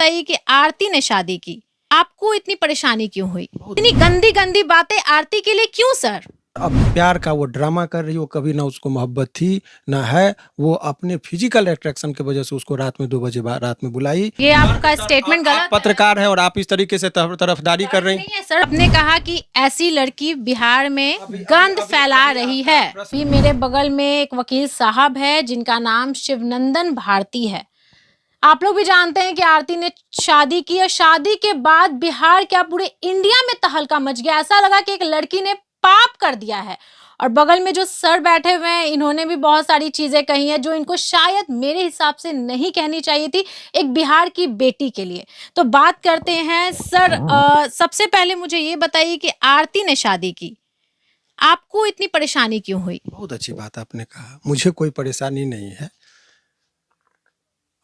बताइए कि आरती ने शादी की, आपको इतनी परेशानी क्यों हुई? इतनी गंदी गंदी बातें आरती के लिए क्यों सर? अब प्यार का वो ड्रामा कर रही हो, कभी ना उसको मोहब्बत थी ना है। वो अपने फिजिकल अट्रैक्शन की वजह से उसको रात में 2 बजे रात में बुलाई। ये आपका स्टेटमेंट गलत है। पत्रकार है और आप इस तरीके से तरफदारी कर रही नहीं है सर, आपने कहा कि ऐसी लड़की बिहार में गंद फैला रही है। अभी मेरे बगल में एक वकील साहब है जिनका नाम शिवनंदन भारती है। आप लोग भी जानते हैं कि आरती ने शादी की और शादी के बाद बिहार क्या पूरे इंडिया में तहलका मच गया। ऐसा लगा कि एक लड़की ने पाप कर दिया है। और बगल में जो सर बैठे हुए हैं, इन्होंने भी बहुत सारी चीजें कही हैं जो इनको शायद मेरे हिसाब से नहीं कहनी चाहिए थी एक बिहार की बेटी के लिए। तो बात करते हैं सर, सबसे पहले मुझे ये बताइए कि आरती ने शादी की, आपको इतनी परेशानी क्यों हुई? बहुत अच्छी बात आपने कहा, मुझे कोई परेशानी नहीं है।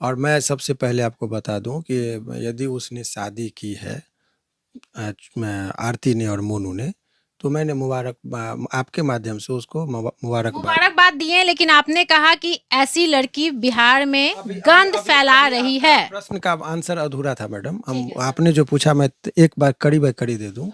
और मैं सबसे पहले आपको बता दूं कि यदि उसने शादी की है आरती ने और मोनू ने, तो मैंने आपके माध्यम से उसको मुबारकबाद दिए, लेकिन आपने कहा कि ऐसी लड़की बिहार में गंद फैला रही है। प्रश्न का आंसर अधूरा था मैडम। हम आपने जो पूछा मैं एक बार कड़ी बाय कड़ी दे दूं।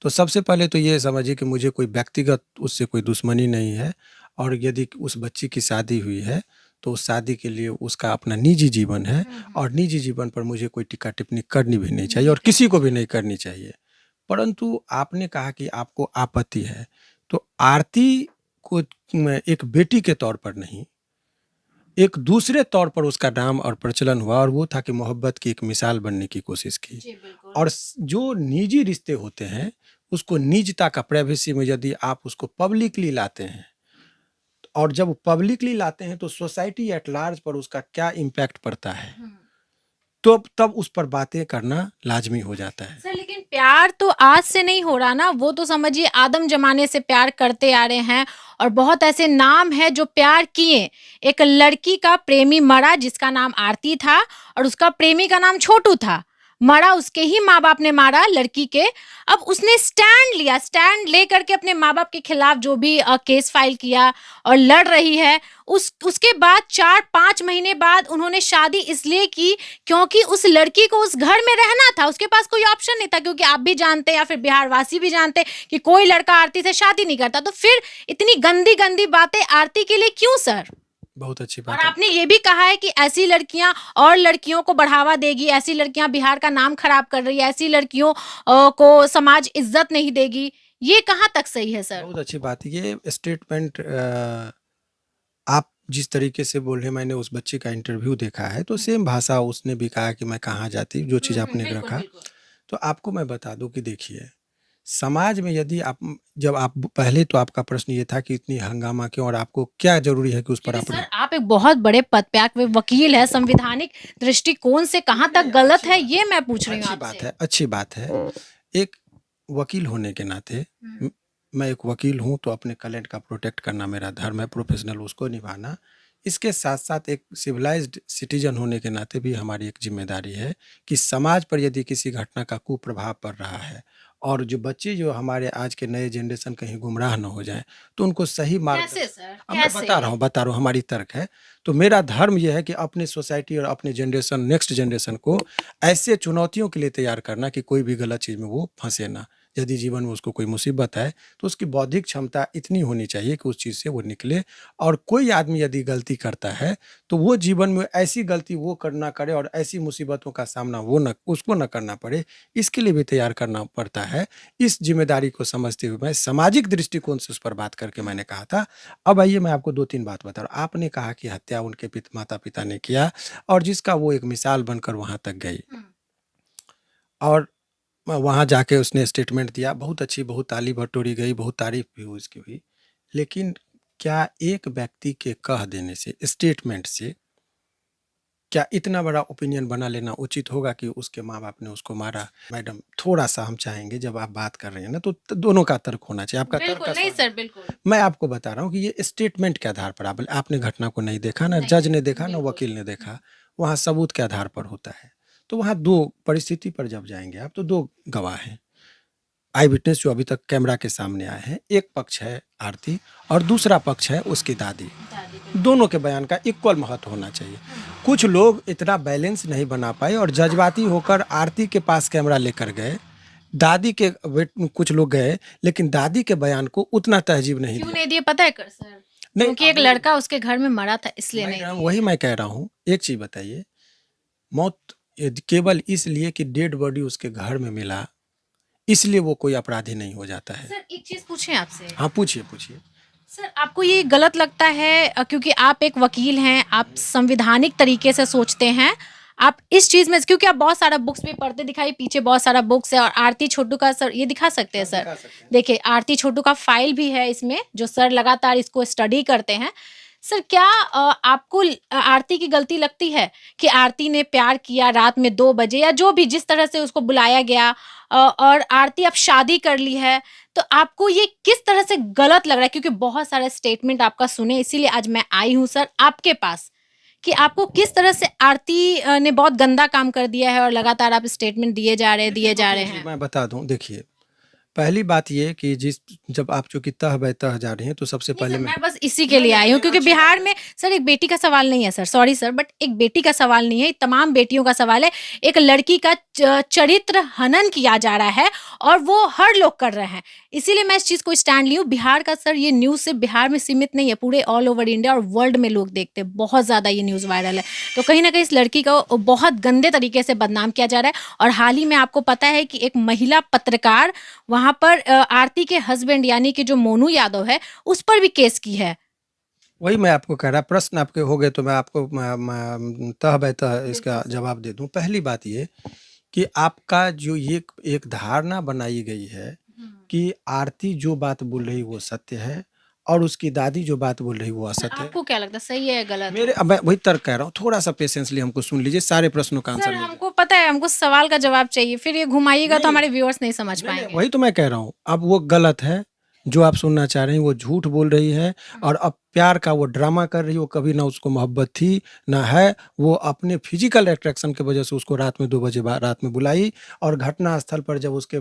तो सबसे पहले तो ये समझिए कि मुझे कोई व्यक्तिगत उससे कोई दुश्मनी नहीं है। और यदि उस बच्ची की शादी हुई है तो उस शादी के लिए उसका अपना निजी जीवन है और निजी जीवन पर मुझे कोई टिक्का टिप्पणी करनी भी नहीं चाहिए और किसी को भी नहीं करनी चाहिए। परंतु आपने कहा कि आपको आपत्ति है, तो आरती को एक बेटी के तौर पर नहीं, एक दूसरे तौर पर उसका नाम और प्रचलन हुआ और वो था कि मोहब्बत की एक मिसाल बनने की कोशिश की। और जो निजी रिश्ते होते हैं उसको निजता का प्राइवेसी में यदि आप उसको पब्लिकली लाते हैं और जब पब्लिकली लाते हैं तो सोसाइटी एट लार्ज पर उसका क्या इम्पैक्ट पड़ता है, तो तब उस पर बातें करना लाजमी हो जाता है। सर लेकिन प्यार तो आज से नहीं हो रहा ना, वो तो समझिए आदम जमाने से प्यार करते आ रहे हैं। और बहुत ऐसे नाम है जो प्यार किए। एक लड़की का प्रेमी मरा जिसका नाम आरती था और उसका प्रेमी का नाम छोटू था। मरा, उसके ही माँ बाप ने मारा लड़की के। अब उसने स्टैंड लिया, स्टैंड ले करके अपने माँ बाप के खिलाफ जो भी केस फाइल किया और लड़ रही है। उसके बाद 4-5 महीने बाद उन्होंने शादी इसलिए की क्योंकि उस लड़की को उस घर में रहना था, उसके पास कोई ऑप्शन नहीं था। क्योंकि आप भी जानते हैं या फिर बिहार वासी भी जानते हैं कि कोई लड़का आरती से शादी नहीं करता। तो फिर इतनी गंदी गंदी बातें आरती के लिए क्यों सर? बहुत अच्छी बात और है। आपने ये भी कहा है कि ऐसी लड़कियां और लड़कियों को बढ़ावा देगी, ऐसी लड़कियां बिहार का नाम खराब कर रही है, ऐसी लड़कियों को समाज इज्जत नहीं देगी। ये कहाँ तक सही है सर? बहुत अच्छी बात है। ये स्टेटमेंट आप जिस तरीके से बोल रहे हैं, मैंने उस बच्चे का इंटरव्यू देखा है तो सेम भाषा उसने भी कहा कि मैं कहाँ जाती, जो चीज़ आपने रखा। तो आपको मैं बता दूं कि देखिए, समाज में यदि जब आप पहले तो आपका प्रश्न ये था कि इतनी हंगामा क्यों और आपको क्या जरूरी है कि उस पर सर आप एक बहुत बड़े पद पे, आप वकील है, संवैधानिक दृष्टिकोण से कहाँ तक गलत है ये मैं पूछ रही हूँ अच्छी बात है, अच्छी बात है। एक वकील होने के नाते मैं एक वकील हूँ तो अपने क्लाइंट का प्रोटेक्ट करना मेरा धर्म है, प्रोफेशनल उसको निभाना। इसके साथ साथ एक सिविलाइज्ड सिटीजन होने के नाते भी हमारी एक जिम्मेदारी है कि समाज पर यदि किसी घटना का कुप्रभाव पड़ रहा है और जो बच्चे जो हमारे आज के नए जनरेशन कहीं गुमराह न हो जाएं तो उनको सही मार्ग। कैसे सर? अब मैं बता रहा हूँ हमारी तर्क है। तो मेरा धर्म यह है कि अपने सोसाइटी और अपने जनरेशन, नेक्स्ट जनरेशन को ऐसे चुनौतियों के लिए तैयार करना कि कोई भी गलत चीज़ में वो फंसे ना। यदि जीवन में उसको कोई मुसीबत है तो उसकी बौद्धिक क्षमता इतनी होनी चाहिए कि उस चीज़ से वो निकले। और कोई आदमी यदि गलती करता है तो वो जीवन में ऐसी गलती वो करना करे और ऐसी मुसीबतों का सामना उसको न करना पड़े, इसके लिए भी तैयार करना पड़ता है। इस जिम्मेदारी को समझते हुए मैं सामाजिक दृष्टिकोण से उस पर बात करके मैंने कहा था। अब आइए मैं आपको 2-3 बात बता रहा हूँ। आपने कहा कि हत्या उनके माता पिता ने किया और जिसका वो एक मिसाल बनकर वहां तक गई और वहाँ जाके उसने स्टेटमेंट दिया, बहुत अच्छी, बहुत ताली बटोरी गई, बहुत तारीफ भी उसकी हुई। लेकिन क्या एक व्यक्ति के कह देने से, स्टेटमेंट से, क्या इतना बड़ा ओपिनियन बना लेना उचित होगा कि उसके माँ बाप ने उसको मारा? मैडम थोड़ा सा हम चाहेंगे, जब आप बात कर रहे हैं ना तो दोनों का तर्क होना चाहिए। आपका तर्क नहीं सर, बिल्कुल। मैं आपको बता रहा हूँ कि ये स्टेटमेंट के आधार पर आपने घटना को नहीं देखा, ना जज ने देखा, ना वकील ने देखा। वहाँ सबूत के आधार पर होता है। तो वहाँ 2 परिस्थिति पर जब जाएंगे आप तो 2 गवाह हैं। आई विटनेस जो अभी तक कैमरा के सामने आए हैं, एक पक्ष है आरती और दूसरा पक्ष है उसकी दादी। दोनों के बयान का इक्वल महत्व होना चाहिए। कुछ लोग इतना बैलेंस नहीं बना पाए और जज्बाती होकर आरती के पास कैमरा लेकर गए, दादी के कुछ लोग गए, लेकिन दादी के बयान को उतना तहजीब नहीं क्यों दिया। नहीं दिए पता है कर सर? नहीं, क्योंकि एक लड़का उसके घर में मरा था इसलिए नहीं दिए। वही मैं कह रहा हूँ। एक चीज बताइए, मौत केवल इसलिए कि डेड बॉडी उसके घर में मिला, इसलिए वो कोई अपराधी नहीं हो जाता है। सर एक चीज पूछें आपसे। हाँ, पूछिए पूछिए। सर आपको ये गलत लगता है क्योंकि आप एक वकील हैं, आप संविधानिक तरीके से सोचते हैं, आप इस चीज में, क्योंकि आप बहुत सारा बुक्स भी पढ़ते दिखाई, पीछे बहुत सारा बुक्स है और आरती छोटू का सर ये दिखा सकते हैं सर, देखिए आरती छोटू का फाइल भी है इसमें, जो सर लगातार इसको स्टडी करते हैं। सर क्या आपको आरती की गलती लगती है कि आरती ने प्यार किया रात में 2 बजे या जो भी जिस तरह से उसको बुलाया गया, और आरती अब शादी कर ली है, तो आपको ये किस तरह से गलत लग रहा है? क्योंकि बहुत सारे स्टेटमेंट आपका सुने, इसीलिए आज मैं आई हूँ सर आपके पास कि आपको किस तरह से आरती ने बहुत गंदा काम कर दिया है और लगातार आप स्टेटमेंट दिए जा रहे हैं। मैं बता दूं, देखिए पहली बात ये कि जब आप चूंकि तह बह तह जा रही हैं, तो सबसे नहीं पहले सर, मैं बस इसी के लिए आई हूँ क्योंकि बिहार में सर एक बेटी का सवाल नहीं है सर, सॉरी सर, बट एक बेटी का सवाल नहीं है, तमाम बेटियों का सवाल है। एक लड़की का चरित्र हनन किया जा रहा है और वो हर लोग कर रहे हैं, इसीलिए मैं इस चीज को स्टैंड ली हूँ। बिहार का सर ये न्यूज सिर्फ बिहार में सीमित नहीं है, पूरे ऑल ओवर इंडिया और वर्ल्ड में लोग देखते हैं, बहुत ज्यादा ये न्यूज वायरल है। तो कहीं ना कहीं इस लड़की को बहुत गंदे तरीके से बदनाम किया जा रहा है। और हाल ही में आपको पता है कि एक महिला पत्रकार वहां पर आरती के हस्बैंड यानी कि जो मोनू यादव है उस पर भी केस की है। वही मैं आपको कह रहा, प्रश्न आपके हो गए तो मैं आपको तह बह तह इसका जवाब दे दूं। पहली बात ये कि आपका जो ये एक धारणा बनाई गई है कि आरती जो बात बोल रही वो सत्य है और उसकी दादी जो बात बोल रही वो असत्य है। आपको क्या लगता है, सही है गलत है? अब मैं वही तर्क कह रहा हूँ, थोड़ा सा पेशेंसली हमको सुन लीजिए, सारे प्रश्नों का सर आंसर मिल हमको पता है, हमको सवाल का जवाब चाहिए, फिर ये घुमाइएगा तो हमारे व्यूअर्स नहीं समझ जाएगा। पाएंगे। वही तो मैं कह रहा हूँ, अब वो गलत है, जो आप सुनना चाह रहे हैं वो झूठ बोल रही है और अब प्यार का वो ड्रामा कर रही है। वो कभी ना उसको मोहब्बत थी ना है, वो अपने फिजिकल अट्रैक्शन की वजह से उसको रात में 2 बजे रात में बुलाई और घटना स्थल पर जब उसके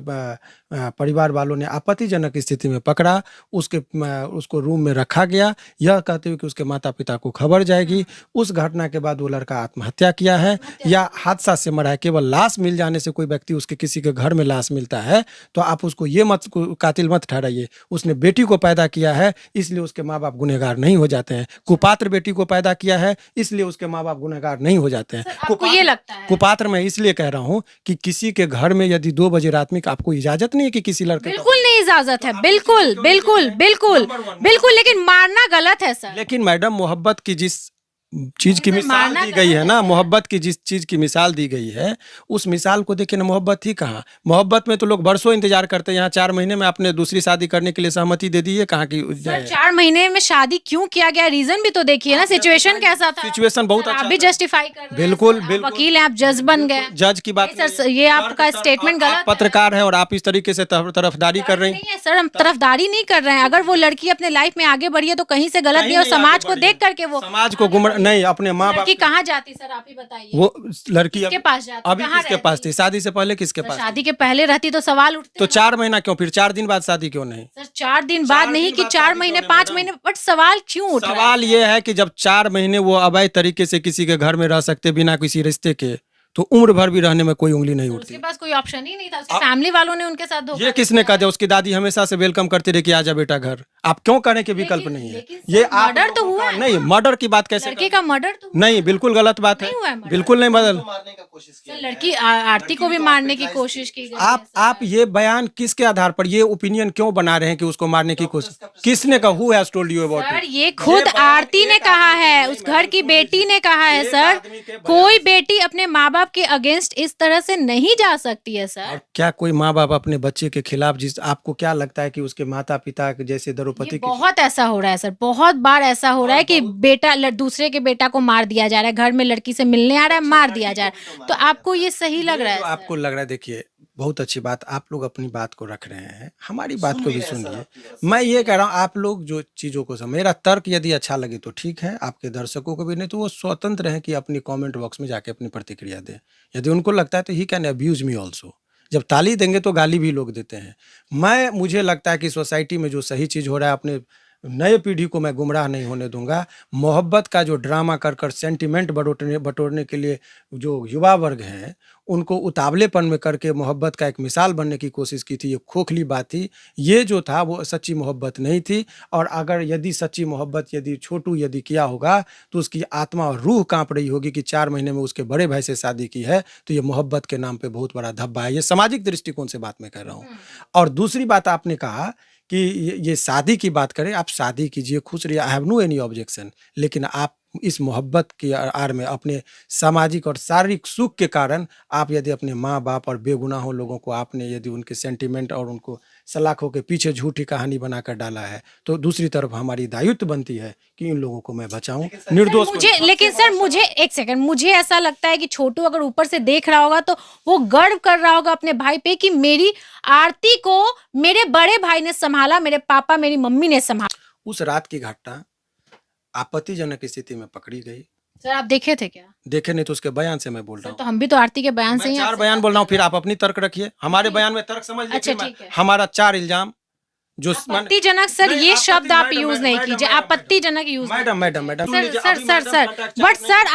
परिवार वालों ने आपत्तिजनक स्थिति में पकड़ा, उसको रूम में रखा गया, यह कहते हुए कि उसके माता पिता को खबर जाएगी। उस घटना के बाद वो लड़का आत्महत्या किया है या हादसा से मरा है। केवल लाश मिल जाने से कोई व्यक्ति, उसके किसी के घर में लाश मिलता है तो आप उसको ये मत कातिल मत ठहराइए। उसने बेटी को पैदा किया है इसलिए उसके माँ बाप गुनहगार नहीं हो जाते हैं। कुपात्र बेटी को पैदा किया है इसलिए उसके माँ बाप गुनहगार नहीं हो जाते हैं। आपको ये लगता है? कुपात्र मैं इसलिए कह रहा हूँ कि किसी के घर में यदि 2 बजे रात में, आपको इजाजत नहीं है कि किसी लड़के बिल्कुल नहीं इजाजत है, बिल्कुल बिल्कुल बिल्कुल बिल्कुल, लेकिन मारना गलत है सर। लेकिन मैडम, मोहब्बत की जिस चीज की मिसाल मारना दी गई है ना, मोहब्बत की जिस चीज की मिसाल दी गई है उस मिसाल को देखिए ना, मोहब्बत थी कहाँ? मोहब्बत में तो लोग बरसों इंतजार करते हैं। यहाँ 4 महीने में आपने दूसरी शादी करने के लिए सहमति दे दी है, कहाँ की? सर 4 महीने में शादी क्यों किया गया, रीजन भी तो देखिए ना, सिचुएशन कैसा था। सिचुएशन बहुत अच्छा आप भी था। जस्टिफाई कर रहे हैं। बिल्कुल, आप बिल्कुल। वकील हैं, आप जज बन गए। जज की बात नहीं सर, ये आपका स्टेटमेंट गलत है। पत्रकार है और आप इस तरीके से तरफदारी कर रही हैं। नहीं है सर, हम तरफदारी नहीं कर रहे हैं। अगर वो लड़की अपने लाइफ में आगे बढ़ी है तो कहीं से गलत नहीं है, और समाज को देख करके वो समाज को गुमराह नहीं, अपने माँ बाप लड़की कहाँ जाती सर, आप ही बताइए। वो लड़की किसके पास जाती, अभी कहाँ किसके रहती? पास थी? शादी से पहले किसके सर, पास? शादी के पहले रहती तो सवाल उठते तो हैं। 4 महीना क्यों? फिर 4 दिन बाद शादी क्यों नहीं? सर 4 दिन बाद नहीं कि 4 महीने 5 महीने, बट सवाल क्यों उठ रहा है? सवाल ये है कि जब 4 महीने वो अवैध तरीके से किसी के घर में रह सकते बिना किसी रिश्ते के, तो उम्र भर भी रहने में कोई उंगली नहीं उठती। उसके पास कोई ऑप्शन ही नहीं था, उसकी फैमिली वालों ने उनके साथ धोखा ये किसने कहा था? उसकी दादी हमेशा से वेलकम करती रही कि आजा बेटा घर। आप क्यों करने के विकल्प नहीं है? ये आप मर्डर तो हुआ है। नहीं, मर्डर की बात कैसे लड़के का मर्डर तो नहीं, बिल्कुल गलत बात है। नहीं हुआ है murder। बिल्कुल नहीं बदल। सर लड़की आरती को भी मारने की कोशिश की गई है आप ये बयान किसके आधार पर, ये ओपिनियन क्यों बना रहे हैं कि उसको मारने की कोशिश किसने कहा? Who has told you about sir, it? ये खुद आरती ने कहा है, उस घर की बेटी ने कहा है सर। कोई बेटी अपने माँ बाप के अगेंस्ट इस तरह से नहीं जा सकती है सर। और क्या कोई माँ बाप अपने बच्चे के खिलाफ, जिस आपको क्या लगता है कि उसके माता पिता जैसे द्रौपदी ये की बहुत ऐसा हो रहा है सर, बहुत बार ऐसा हो रहा है कि बेटा दूसरे के बेटा को मार दिया जा रहा है, घर में लड़की से मिलने आ रहा है, मार दिया जा रहा है। तो आपको ये सही लग रहा है तो सर? आपको लग रहा है, देखिए बहुत अच्छी बात, आप लोग अपनी बात को रख रहे हैं, हमारी बात को भी सुनिए। मैं ये कह रहा हूँ, आप लोग जो चीज़ों को मेरा तर्क यदि अच्छा लगे तो ठीक है, आपके दर्शकों को भी, नहीं तो वो स्वतंत्र हैं कि अपनी कमेंट बॉक्स में जाके अपनी प्रतिक्रिया दें। यदि उनको लगता है तो he can abuse me also, जब ताली देंगे तो गाली भी लोग देते हैं। मुझे लगता है कि सोसाइटी में जो सही चीज़ हो रहा है, अपने नए पीढ़ी को मैं गुमराह नहीं होने दूँगा। मोहब्बत का जो ड्रामा कर सेंटिमेंट बटोरने के लिए जो युवा वर्ग है, उनको उतावलेपन में करके मोहब्बत का एक मिसाल बनने की कोशिश की थी, ये खोखली बात थी। ये जो था वो सच्ची मोहब्बत नहीं थी, और अगर यदि सच्ची मोहब्बत यदि छोटू यदि किया होगा, तो उसकी आत्मा और रूह काँप रही होगी कि 4 महीने में उसके बड़े भाई से शादी की है, तो ये मोहब्बत के नाम पे बहुत बड़ा धब्बा है। ये सामाजिक दृष्टिकोण से बात मैं कर रहा हूँ। और दूसरी बात आपने कहा कि ये शादी की बात करें, आप शादी कीजिए, खुश रहिए, I have no any objection. लेकिन आप इस मोहब्बत की आड़ में अपने सामाजिक और शारीरिक सुख के कारण आप यदि अपने माँ-बाप और बेगुनाहों लोगों को आपने यदि उनके सेंटिमेंट और उनको सलाखों के पीछे झूठी कहानी बनाकर डाला है, तो दूसरी तरफ हमारी दायित्व बनती है कि इन लोगों को मैं बचाऊँ, निर्दोष को नहीं। लेकिन सर मुझे एक सेकंड, मुझे ऐसा लगता है कि छोटू अगर ऊपर से देख रहा होगा तो वो गर्व कर रहा होगा अपने भाई पे कि मेरी आरती को मेरे बड़े भाई ने संभाला, मेरे पापा मेरी मम्मी ने संभाला। उस रात की घटना आपत्तिजनक स्थिति में पकड़ी गई। सर आप देखे थे क्या? देखे नहीं तो उसके बयान से मैं बोल रहा सर हूँ। तो हम भी तो आरती के बयान से मैं ही 4 आपसे बयान बात बोल रहा हूँ, कर फिर रहे आप अपनी तर्क रखिए। हमारे बयान में तर्क समझ हैं। अच्छा लीजिए। ठीक है। हमारा 4 इल्जाम जो आपत्तिजनक सर नहीं, ये शब्द आप मैडम, यूज नहीं मैडम, कीजिए, मैडम, आपत्तिजनक यूज मैडम, सुन सर लीजिए, सर अभी सर मैडम सर भटक बट नहीं, सर नहीं,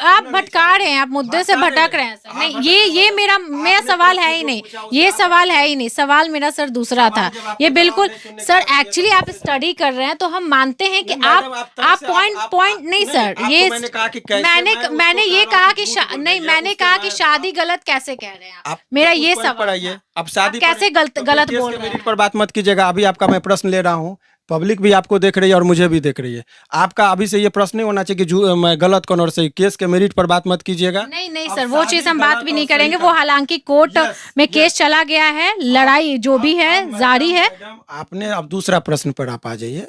आप नहीं, भटका रहे हैं, आप मुद्दे से भटका भटक नहीं रहे हैं सर। आप नहीं भटक ये नहीं। मेरा आपने सवाल है प्रश्न ही जो नहीं, पूछा उससे ये आप सवाल भटक है ही नहीं, सवाल मेरा सर दूसरा था। सवाल जब आपको ये जवाब बिल्कुल नहीं सुनने सर की बात एक्चुअली है आप स्टडी कर रहे हैं तो हम मानते हैं कि नहीं, मैडम, आप तर्क आप से पॉइंट नहीं सर, आपको ये मैंने कहा कि कैसे मैंने मैं उसको मैंने कह ये रहा हूँ कहा कि कि झूठ बोल नहीं रही है, मैंने उसके कहा कि मैं शादी गलत कैसे कह रहे हैं आप, आप मेरा उस ये पॉइंट पर सवाल आइए। था। अब शादी आप कैसे तो फिर गलत केस बोल के रहे मेरिट हैं? पर बात मत कीजिएगा। अभी आपका मैं प्रश्न ले रहा हूँ, पब्लिक भी आपको देख रही है और मुझे भी देख रही है। आपका अभी से ये प्रश्न नहीं होना चाहिए कि मैं गलत कौन और सही। केस के मेरिट पर बात मत कीजिएगा। नहीं नहीं अब सर वो चीज शादी हम बात गलत भी और नहीं सही करेंगे, का वो हालांकि कोर्ट यस में केस यस चला गया है, लड़ाई जो भी है जारी है। मैडम, आपने अब दूसरा प्रश्न पर आप आ जाइए।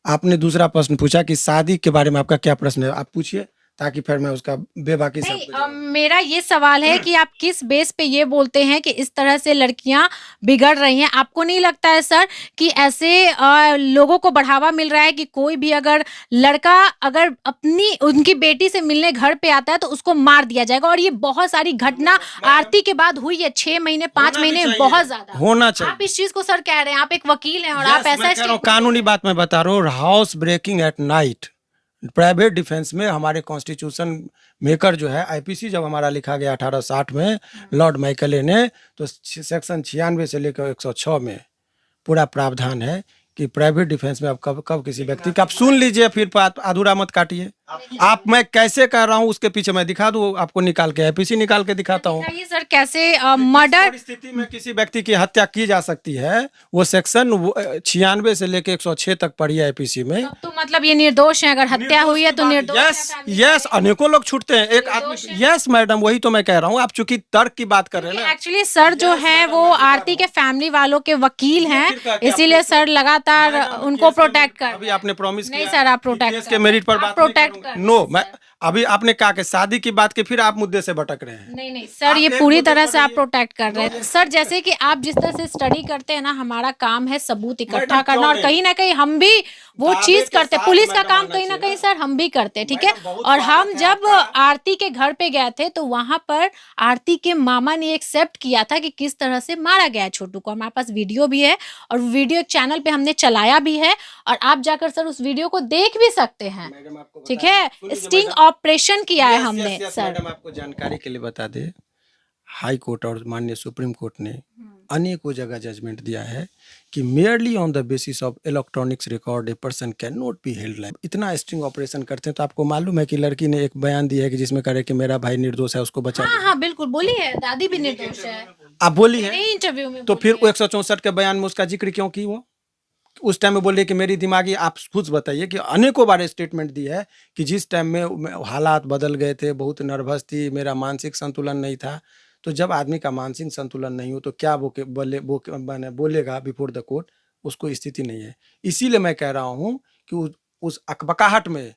आपने दूसरा प्रश्न पूछा कि शादी के बारे में आपका क्या प्रश्न है, आप पूछिए ताकि फिर मैं उसका बेबाकी नहीं सबको जवाब मेरा ये सवाल है कि आप किस बेस पे ये बोलते हैं कि इस तरह से लड़कियां बिगड़ रही हैं? आपको नहीं लगता है सर कि ऐसे लोगों को बढ़ावा मिल रहा है कि कोई भी अगर लड़का अगर अपनी उनकी बेटी से मिलने घर पे आता है तो उसको मार दिया जाएगा? और ये बहुत सारी घटना आरती के बाद हुई है, 6 महीने 5 होना भी महीने चाहिए। बहुत ज्यादा। होना आप चाहिए। इस चीज को सर कह रहे हैं, आप एक वकील हैं और आप यस, ऐसा मैं कह रहा हूँ, statement कानूनी दे रहे हैं। बात मैं बता रहा हूँ। House breaking at night, private defence में हमारे कॉन्स्टिट्यूशन मेकर जो है, आईपीसी जब हमारा लिखा गया 1860 में लॉर्ड माइकले ने, तो सेक्शन 96 से लेकर 106 में पूरा प्रावधान है कि प्राइवेट डिफेंस में आप कब कब किसी व्यक्ति का, आप सुन लीजिए फिर बात अधूरा मत काटिए। आप मैं कैसे कह रहा हूँ उसके पीछे मैं दिखा दूँ आपको, निकाल के आईपीसी निकाल के दिखाता हूँ। दिखाइए सर कैसे मर्डर परिस्थिति में किसी व्यक्ति की हत्या की जा सकती है, वो सेक्शन 96 से लेकर 106 तक पढ़ी है आईपीसी में। तब तो मतलब ये निर्दोष है, अगर हत्या हुई है तो निर्दोष है यस family यस, वाले। अनेकों लोग छूटते हैं, एक आदमी। निर्दोष है। यस मैडम, वही तो मैं कह रहा हूँ, आप चूंकि तर्क की बात कर रहे हैं ना। एक्चुअली सर जो Yes, है madam, वो मैं बता आरती के फैमिली वालों के वकील हैं, फिर क्या- क्या इसीलिए केस सर लगातार मैडम, उनको केस के प्रोटेक्ट मेरिट- कर अभी रहे हैं। आपने प्रॉमिस नहीं किया सर आप कि प्रोटेक्ट केस कर के रहे हैं। मेरिट पर आप बात नहीं प्रोटेक्ट करूंगा। कर रहे नो, हैं मैं सर। अभी आपने कहा कि शादी की बात की, फिर आप मुद्दे से भटक रहे हैं। नहीं नहीं सर आप ये एक पूरी मुद्दे तरह पर से आप रहिए। प्रोटेक्ट कर रहे हैं सर। जैसे कि आप जिस तरह से स्टडी करते हैं ना, हमारा काम है सबूत इकट्ठा मैडम, करना, क्यों और नहीं? कहीं ना कहीं हम भी वो दावे चीज के करते हैं। साथ पुलिस का मैडम काम आना कहीं ना चाहिए कहीं ना। सर हम भी करते हैं, ठीक है। मैडम, बहुत और हम स्वागत है जब आपका। आरती के घर पे गए थे तो वहां पर आरती के मामा ने एक्सेप्ट किया था कि किस तरह से मारा गया है छोटू को। हमारे पास वीडियो भी है और वीडियो चैनल पे हमने चलाया भी है, और आप जाकर सर उस वीडियो को देख भी सकते हैं, मैडम आपको बता ठीक दें। है। सुनिए स्टिंग मैडम। ऑपरेशन किया है यस, हमने यस, यस, सर। मैडम आपको जानकारी के लिए बता दे, हाई कोर्ट और माननीय सुप्रीम कोर्ट ने अनेकों जगह जजमेंट दिया है कि merely on the basis of electronics record a person can not be held liable. इतना स्ट्रिंग ऑपरेशन करते हैं तो आपको मालूम है कि लड़की ने एक बयान दिया है कि जिसमें करे कि मेरा भाई निर्दोष है, उसको बचा हाँ हाँ बिल्कुल बोली है, दादी भी निर्दोष है। आप बोली है, नहीं इंटरव्यू में तो बोली फिर है। 164 के बयान में उसका जिक्र क्यों की? वो उस टाइम में बोले कि मेरी दिमागी, आप खुद बताइए कि अनेकों बार स्टेटमेंट दी है कि जिस टाइम में हालात बदल गए थे, बहुत नर्वस थी, मेरा मानसिक संतुलन नहीं था। तो जब आदमी का मानसिक संतुलन नहीं हो तो क्या माने बोलेगा बिफोर द कोर्ट, उसको स्थिति नहीं है। इसीलिए मैं कह रहा हूँ कि उस अकबकाहट में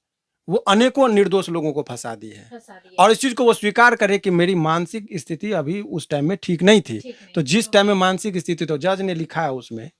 वो अनेकों निर्दोष लोगों को फंसा दी है, फंसा दिया। और इस चीज को वो स्वीकार करे कि मेरी मानसिक स्थिति अभी उस टाइम में ठीक नहीं थी। ठीक नहीं तो थी, जिस टाइम में मानसिक स्थिति, तो जज ने लिखा है उसमें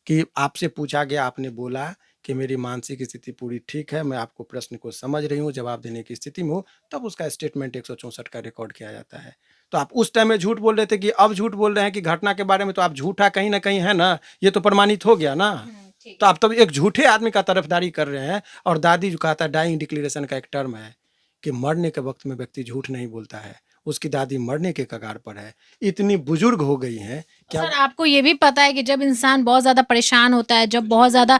कि आपसे पूछा गया, आपने बोला कि मेरी मानसिक स्थिति पूरी ठीक है, मैं आपको प्रश्न को समझ रही हूँ, जवाब देने की स्थिति में हूँ, तब उसका स्टेटमेंट 164 का रिकॉर्ड किया जाता है। तो तो आप उस टाइम में झूठ बोल रहे थे कि अब झूठ बोल रहे हैं कि घटना के बारे में, तो आप झूठा कहीं ना कहीं है ना, ये तो प्रमाणित हो गया ना। ठीक तो आप तो एक झूठे आदमी का तरफदारी कर रहे हैं। और दादी जो कहता है, डाइंग डिक्लेरेशन का एक टर्म है कि मरने के वक्त में व्यक्ति झूठ नहीं बोलता है। उसकी दादी मरने के कगार पर है, इतनी बुजुर्ग हो गई हैं। क्या सर आपको ये भी पता है कि जब इंसान बहुत ज्यादा परेशान होता है, जब बहुत ज्यादा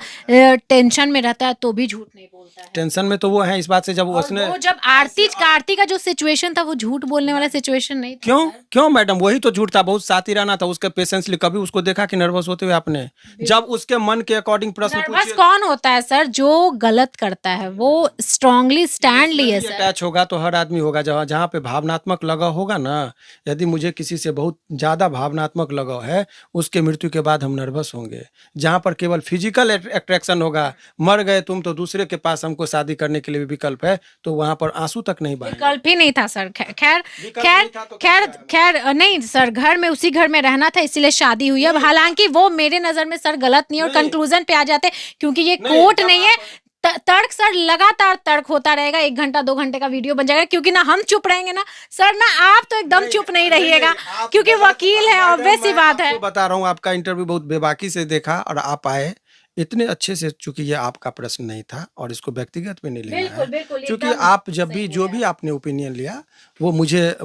टेंशन में रहता है, तो भी झूठ नहीं बोलता है। टेंशन में तो वो है इस बात से, जब और उसने वो जब आरती का जो सिचुएशन था, वो झूठ बोलने वाला सिचुएशन नहीं था क्यों सर। क्यों मैडम, वही तो झूठ था। बहुत साथीराना था उसके पेशेंसली। कभी उसको देखा कि नर्वस होते हुए आपने? जब उसके मन के अकॉर्डिंग प्रश्न नर्वस पूछिए। कौन होता है सर? जो गलत करता है वो स्ट्रांगली स्टैंड लिए सर। अटैच होगा तो हर आदमी होगा। जहाँ जहाँ पे भावनात्मक लगाव होगा ना, यदि मुझे किसी से बहुत ज्यादा भावनात्मक लगाव है, उसके मृत्यु के बाद हम नर्वस होंगे। जहाँ पर केवल फिजिकल अट्रैक्शन होगा, मर गए तुम तो दूसरे के पास हमको शादी करने के लिए भी विकल्प है, तो वहां पर आंसू तक नहीं बहेंगे। विकल्प ही नहीं था सर। खैर विकल्प खैर नहीं था तो खैर क्या है? खैर नहीं सर, घर में उसी घर में रहना था, इसीलिए शादी हुई। अब हालांकि वो मेरे नजर में सर गलत नहीं, और नहीं। कंक्लूजन पे आ जाते, क्योंकि ये नहीं, कोर्ट जब नहीं है। आप- तर्क सर लगातार तर्क होता रहेगा, 1 घंटा 2 घंटे का वीडियो बन जाएगा, क्योंकि ना हम चुप रहेंगे ना सर, ना आप तो एकदम चुप नहीं रहिएगा, आप क्योंकि गलत- वकील है, मैडम, ऑब्वियस सी मैं बात है। आपको बता रहा हूँ, आपका इंटरव्यू बहुत बेबाकी से देखा और आप आए इतने अच्छे से। चूंकि ये आपका प्रश्न नहीं था और इसको व्यक्तिगत में नहीं लेना बिल्कुल है। बिल्कुल क्योंकि एकदम आप जब भी सही जो बोले भी आपने ओपिनियन लिया, वो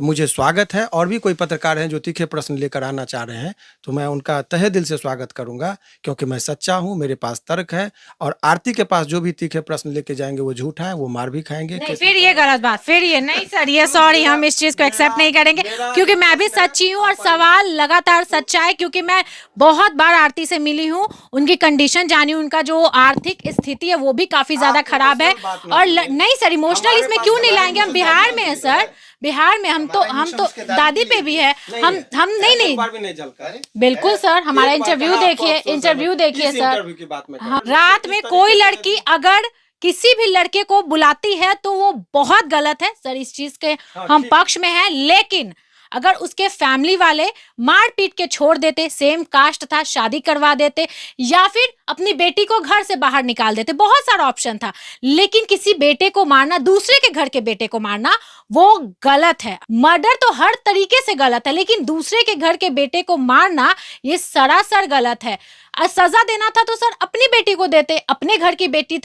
मुझे स्वागत है। और भी कोई पत्रकार हैं जो तीखे प्रश्न लेकर आना चाह रहे हैं, तो मैं उनका तहे दिल से स्वागत करूंगा, क्योंकि मैं सच्चा हूं, मेरे पास तर्क है। और आरती के पास जो भी तीखे प्रश्न लेके जाएंगे वो झूठा है, वो मार भी खाएंगे। नहीं, फिर ये गलत बात, फिर ये नहीं सर, ये सॉरी, हम इस चीज को एक्सेप्ट नहीं करेंगे, क्योंकि मैं भी सच्ची हूँ और सवाल लगातार सच्चा है, क्योंकि मैं बहुत बार आरती से मिली हूँ, उनकी कंडीशन जानी, उनका जो आर्थिक स्थिति है वो भी काफी ज्यादा खराब है। और नहीं सर, इमोशनल इसमें क्यों नहीं लाएंगे? हम बिहार में है सर, बिहार में हम तो दादी पे भी है। हम नहीं बिल्कुल सर, हमारा इंटरव्यू देखिए सर। हाँ, रात में कोई लड़की अगर किसी भी लड़के को बुलाती है तो वो बहुत गलत है सर, इस चीज के हम पक्ष में हैं। लेकिन अगर उसके फैमिली वाले मार पीट के छोड़ देते, सेम कास्ट था, शादी करवा देते, या फिर अपनी बेटी को घर से बाहर निकाल देते, बहुत सारा ऑप्शन था। लेकिन किसी बेटे को मारना, दूसरे के घर के बेटे को मारना, वो गलत है। मर्डर तो हर तरीके से गलत है, लेकिन दूसरे के घर के बेटे को मारना ये सरासर गलत है। सजा देना था तो सर अपनी बेटी को देते, अपने घर की बेटी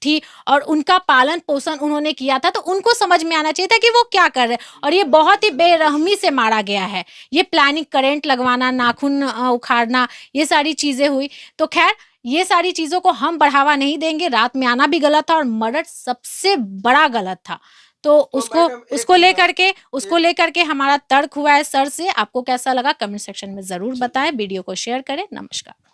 थी और उनका पालन पोषण उन्होंने किया था, तो उनको समझ में आना चाहिए था कि वो क्या कर रहे हैं। और ये बहुत ही बेरहमी से मारा गया है। ये प्लानिंग, करंट लगवाना, नाखून उखाड़ना, ये सारी चीजें हुई। तो खैर, ये सारी चीजों को हम बढ़ावा नहीं देंगे। रात में आना भी गलत था और मर्डर सबसे बड़ा गलत था। तो उसको लेकर के हमारा तर्क हुआ है सर से। आपको कैसा लगा कमेंट सेक्शन में जरूर बताएं, वीडियो को शेयर करें। नमस्कार।